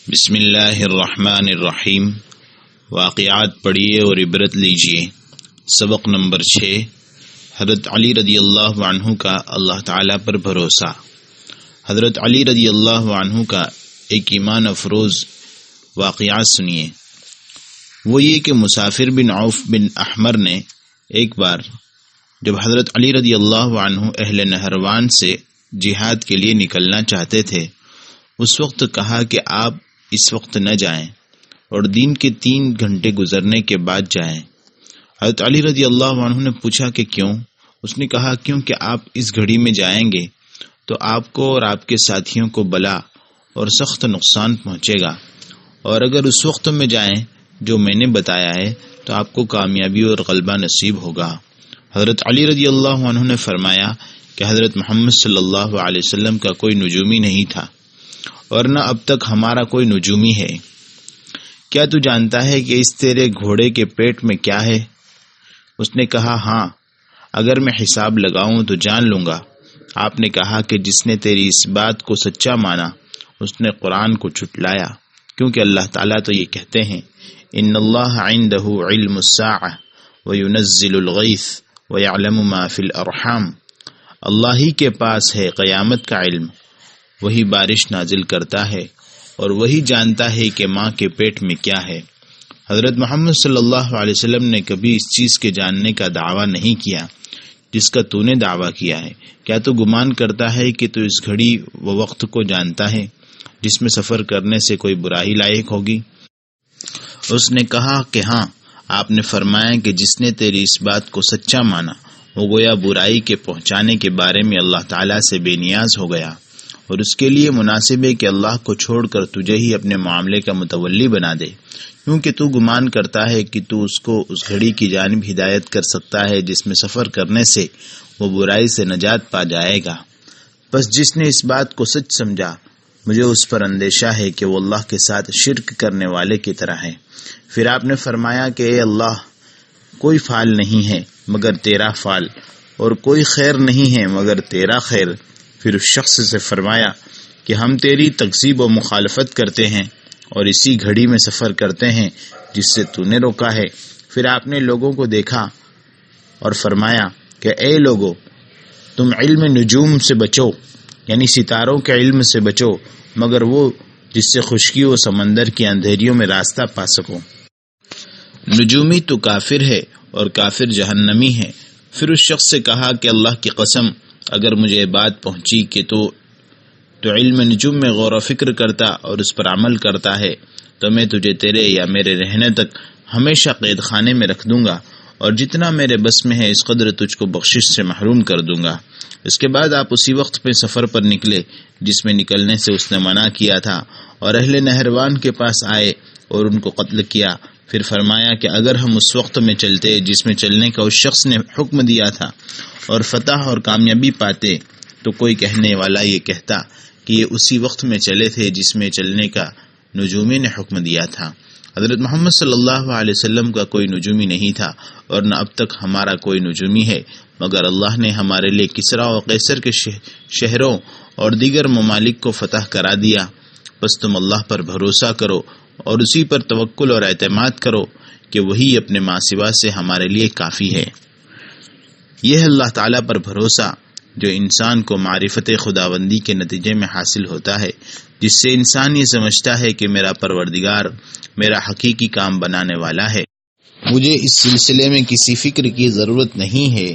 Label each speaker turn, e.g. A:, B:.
A: بسم اللہ الرحمن الرحیم۔ واقعات پڑھیے اور عبرت لیجیے۔ سبق نمبر 6، حضرت علی رضی اللہ عنہ کا اللہ تعالیٰ پر بھروسہ۔ حضرت علی رضی اللہ عنہ کا ایک ایمان افروز واقعات سنیے۔ وہ یہ کہ مسافر بن عوف بن احمر نے ایک بار جب حضرت علی رضی اللہ عنہ اہل نہروان سے جہاد کے لیے نکلنا چاہتے تھے، اس وقت کہا کہ آپ اس وقت نہ جائیں اور دن کے 3 گھنٹے گزرنے کے بعد جائیں۔ حضرت علی رضی اللہ عنہ نے پوچھا کہ کیوں؟ اس نے کہا کیونکہ آپ اس گھڑی میں جائیں گے تو آپ کو اور آپ کے ساتھیوں کو بلا اور سخت نقصان پہنچے گا، اور اگر اس وقت میں جائیں جو میں نے بتایا ہے تو آپ کو کامیابی اور غلبہ نصیب ہوگا۔ حضرت علی رضی اللہ عنہ نے فرمایا کہ حضرت محمد صلی اللہ علیہ وسلم کا کوئی نجومی نہیں تھا اور نہ اب تک ہمارا کوئی نجومی ہے۔ کیا تو جانتا ہے کہ اس تیرے گھوڑے کے پیٹ میں کیا ہے؟ اس نے کہا ہاں، اگر میں حساب لگاؤں تو جان لوں گا۔ آپ نے کہا کہ جس نے تیری اس بات کو سچا مانا اس نے قرآن کو جھٹلایا، کیونکہ اللہ تعالیٰ تو یہ کہتے ہیں ان اللہ عنده علم الساعة وینزل الغیث ویعلم ما فی الارحام۔ اللہ ہی کے پاس ہے قیامت کا علم، وہی بارش نازل کرتا ہے اور وہی جانتا ہے کہ ماں کے پیٹ میں کیا ہے۔ حضرت محمد صلی اللہ علیہ وسلم نے کبھی اس چیز کے جاننے کا دعویٰ نہیں کیا جس کا تو نے دعویٰ کیا ہے۔ کیا تو گمان کرتا ہے کہ تو اس گھڑی و وقت کو جانتا ہے جس میں سفر کرنے سے کوئی برائی لاحق ہوگی؟ اس نے کہا کہ ہاں۔ آپ نے فرمایا کہ جس نے تیری اس بات کو سچا مانا وہ گویا برائی کے پہنچانے کے بارے میں اللہ تعالیٰ سے بے نیاز ہو گیا، اور اس کے لیے مناسب ہے کہ اللہ کو چھوڑ کر تجھے ہی اپنے معاملے کا متولی بنا دے، کیونکہ تو گمان کرتا ہے کہ تو اس کو اس گھڑی کی جانب ہدایت کر سکتا ہے جس میں سفر کرنے سے وہ برائی سے نجات پا جائے گا۔ بس جس نے اس بات کو سچ سمجھا، مجھے اس پر اندیشہ ہے کہ وہ اللہ کے ساتھ شرک کرنے والے کی طرح ہے۔ پھر آپ نے فرمایا کہ اے اللہ، کوئی فعل نہیں ہے مگر تیرا فعل، اور کوئی خیر نہیں ہے مگر تیرا خیر۔ پھر اس شخص سے فرمایا کہ ہم تیری تکذیب و مخالفت کرتے ہیں اور اسی گھڑی میں سفر کرتے ہیں جس سے تو نے روکا ہے۔ پھر آپ نے لوگوں کو دیکھا اور فرمایا کہ اے لوگو، تم علم نجوم سے بچو، یعنی ستاروں کے علم سے بچو، مگر وہ جس سے خشکی و سمندر کی اندھیریوں میں راستہ پا سکو۔ نجومی تو کافر ہے اور کافر جہنمی ہے۔ پھر اس شخص سے کہا کہ اللہ کی قسم، اگر مجھے بات پہنچی کہ تو علم نجوم میں غور و فکر کرتا اور اس پر عمل کرتا ہے تو میں تجھے تیرے یا میرے رہنے تک ہمیشہ قید خانے میں رکھ دوں گا، اور جتنا میرے بس میں ہے اس قدر تجھ کو بخشش سے محروم کر دوں گا۔ اس کے بعد آپ اسی وقت پہ سفر پر نکلے جس میں نکلنے سے اس نے منع کیا تھا، اور اہل نہروان کے پاس آئے اور ان کو قتل کیا۔ پھر فرمایا کہ اگر ہم اس وقت میں چلتے جس میں چلنے کا اس شخص نے حکم دیا تھا اور فتح اور کامیابی پاتے تو کوئی کہنے والا یہ کہتا کہ یہ اسی وقت میں چلے تھے جس میں چلنے کا نجومی نے حکم دیا تھا۔ حضرت محمد صلی اللہ علیہ وسلم کا کوئی نجومی نہیں تھا اور نہ اب تک ہمارا کوئی نجومی ہے، مگر اللہ نے ہمارے لیے کسرا و قیصر کے شہروں اور دیگر ممالک کو فتح کرا دیا۔ بس تم اللہ پر بھروسہ کرو اور اسی پر توکل اور اعتماد کرو کہ وہی اپنے ماں سوا سے ہمارے لیے کافی ہے۔ یہ ہے اللہ تعالیٰ پر بھروسہ جو انسان کو معرفت خداوندی کے نتیجے میں حاصل ہوتا ہے، جس سے انسان یہ سمجھتا ہے کہ میرا پروردگار میرا حقیقی کام بنانے والا ہے، مجھے اس سلسلے میں کسی فکر کی ضرورت نہیں ہے۔